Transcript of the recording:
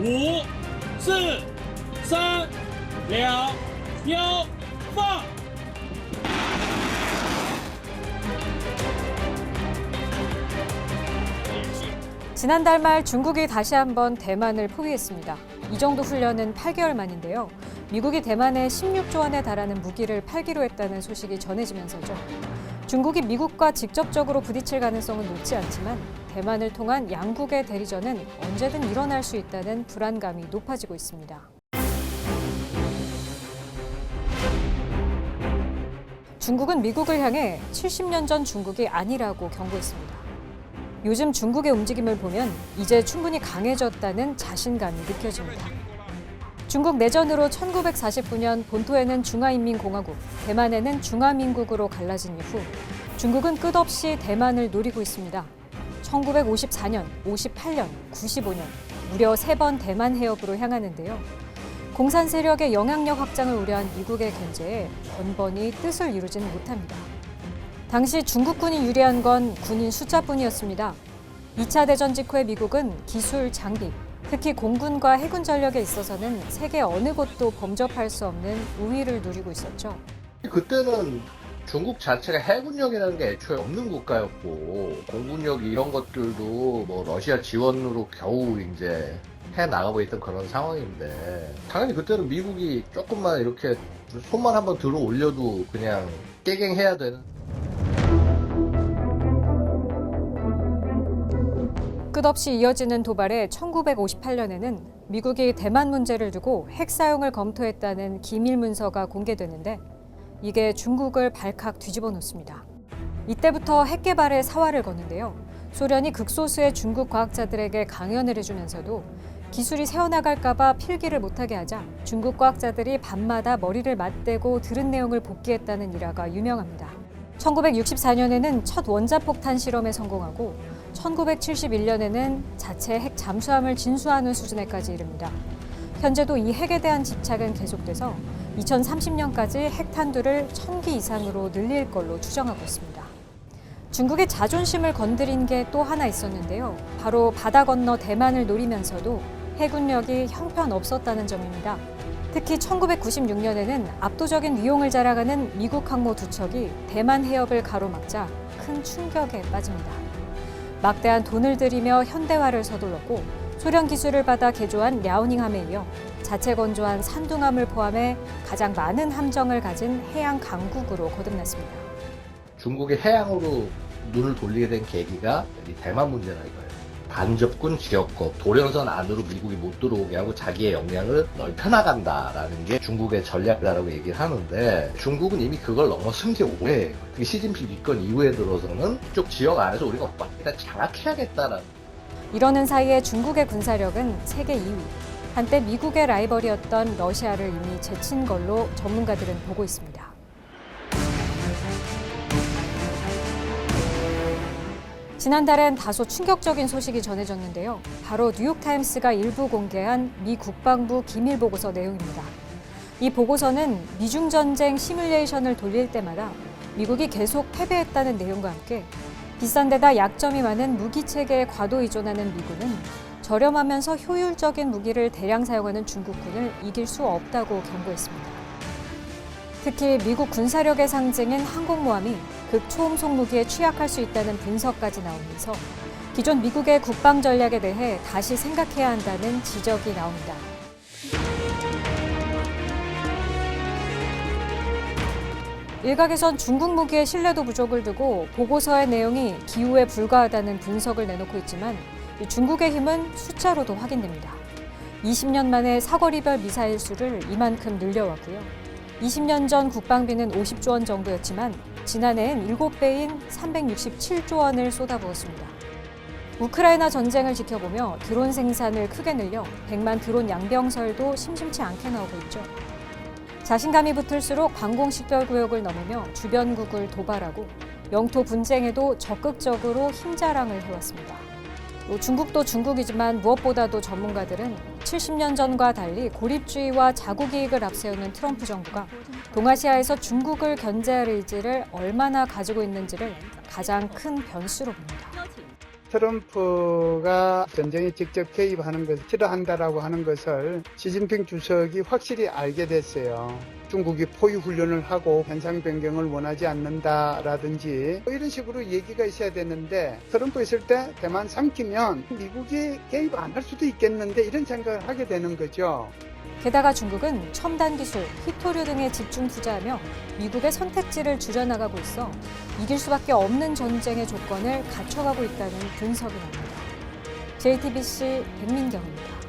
5、4、3、2、1，放！ 지난달 말 중국이 다시 한번 대만을 포위했습니다. 이 정도 훈련은 8개월 만인데요. 미국이 대만에 16조 원에 달하는 무기를 팔기로 했다는 소식이 전해지면서죠. 중국이 미국과 직접적으로 부딪힐 가능성은 높지 않지만 대만을 통한 양국의 대리전은 언제든 일어날 수 있다는 불안감이 높아지고 있습니다. 중국은 미국을 향해 70년 전 중국이 아니라고 경고했습니다. 요즘 중국의 움직임을 보면 이제 충분히 강해졌다는 자신감이 느껴집니다. 중국 내전으로 1949년 본토에는 중화인민공화국, 대만에는 중화민국으로 갈라진 이후 중국은 끝없이 대만을 노리고 있습니다. 1954년, 58년, 95년, 무려 3번 대만 해협으로 향하는데요. 공산 세력의 영향력 확장을 우려한 미국의 견제에 번번이 뜻을 이루지는 못합니다. 당시 중국군이 유리한 건 군인 숫자뿐이었습니다. 2차 대전 직후의 미국은 기술, 장비, 특히 공군과 해군 전력에 있어서는 세계 어느 곳도 범접할 수 없는 우위를 누리고 있었죠. 그때는 중국 자체가 해군력이라는 게 애초에 없는 국가였고 공군력 이런 것들도 뭐 러시아 지원으로 겨우 이제 해 나가고 있던 그런 상황인데 당연히 그때는 미국이 조금만 이렇게 손만 한번 들어 올려도 그냥 깨갱해야 되는. 끝없이 이어지는 도발에 1958년에는 미국이 대만 문제를 두고 핵 사용을 검토했다는 기밀 문서가 공개되는데 이게 중국을 발칵 뒤집어 놓습니다. 이때부터 핵 개발에 사활을 거는데요. 소련이 극소수의 중국 과학자들에게 강연을 해주면서도 기술이 새어나갈까 봐 필기를 못하게 하자 중국 과학자들이 밤마다 머리를 맞대고 들은 내용을 복기했다는 일화가 유명합니다. 1964년에는 첫 원자폭탄 실험에 성공하고 1971년에는 자체 핵 잠수함을 진수하는 수준에까지 이릅니다. 현재도 이 핵에 대한 집착은 계속돼서 2030년까지 핵탄두를 1000기 이상으로 늘릴 걸로 추정하고 있습니다. 중국의 자존심을 건드린 게 또 하나 있었는데요. 바로 바다 건너 대만을 노리면서도 해군력이 형편없었다는 점입니다. 특히 1996년에는 압도적인 위용을 자랑하는 미국 항모 2척이 대만 해협을 가로막자 큰 충격에 빠집니다. 막대한 돈을 들이며 현대화를 서둘렀고 소련 기술을 받아 개조한 랴오닝함에 이어 자체 건조한 산둥함을 포함해 가장 많은 함정을 가진 해양 강국으로 거듭났습니다. 중국의 해양으로 눈을 돌리게 된 계기가 이 대만 문제라 이거예요. 반접군 지역법, 도령선 안으로 미국이 못 들어오게 하고 자기의 역량을 넓혀나간다라는 게 중국의 전략이라고 얘기를 하는데 중국은 이미 그걸 넘어선 지 오래예요. 특히 시진핑 집권 이후에 들어서는 이쪽 지역 안에서 우리가 일단 장악해야겠다라는. 이러는 사이에 중국의 군사력은 세계 2위. 한때 미국의 라이벌이었던 러시아를 이미 제친 걸로 전문가들은 보고 있습니다. 지난달엔 다소 충격적인 소식이 전해졌는데요. 바로 뉴욕타임스가 일부 공개한 미 국방부 기밀 보고서 내용입니다. 이 보고서는 미중 전쟁 시뮬레이션을 돌릴 때마다 미국이 계속 패배했다는 내용과 함께 비싼 데다 약점이 많은 무기 체계에 과도 의존하는 미군은 저렴하면서 효율적인 무기를 대량 사용하는 중국군을 이길 수 없다고 경고했습니다. 특히 미국 군사력의 상징인 항공모함이 극초음속 무기에 취약할 수 있다는 분석까지 나오면서 기존 미국의 국방 전략에 대해 다시 생각해야 한다는 지적이 나옵니다. 일각에선 중국 무기의 신뢰도 부족을 두고 보고서의 내용이 기우에 불과하다는 분석을 내놓고 있지만 중국의 힘은 숫자로도 확인됩니다. 20년 만에 사거리별 미사일 수를 이만큼 늘려왔고요. 20년 전 국방비는 50조 원 정도였지만 지난해엔 7배인 367조 원을 쏟아부었습니다. 우크라이나 전쟁을 지켜보며 드론 생산을 크게 늘려 100만 드론 양병설도 심심치 않게 나오고 있죠. 자신감이 붙을수록 방공식별구역을 넘으며 주변국을 도발하고 영토 분쟁에도 적극적으로 힘자랑을 해왔습니다. 중국도 중국이지만 무엇보다도 전문가들은 70년 전과 달리 고립주의와 자국 이익을 앞세우는 트럼프 정부가 동아시아에서 중국을 견제할 의지를 얼마나 가지고 있는지를 가장 큰 변수로 봅니다. 트럼프가 전쟁에 직접 개입하는 것을 싫어한다라고 하는 것을 시진핑 주석이 확실히 알게 됐어요. 중국이 포위 훈련을 하고 현상 변경을 원하지 않는다라든지 이런 식으로 얘기가 있어야 되는데 트럼프 있을 때 대만 삼키면 미국이 개입 안 할 수도 있겠는데 이런 생각을 하게 되는 거죠. 게다가 중국은 첨단 기술, 히토류 등에 집중 투자하며 미국의 선택지를 줄여나가고 있어 이길 수밖에 없는 전쟁의 조건을 갖춰가고 있다는 분석이 나옵니다. JTBC 백민경입니다.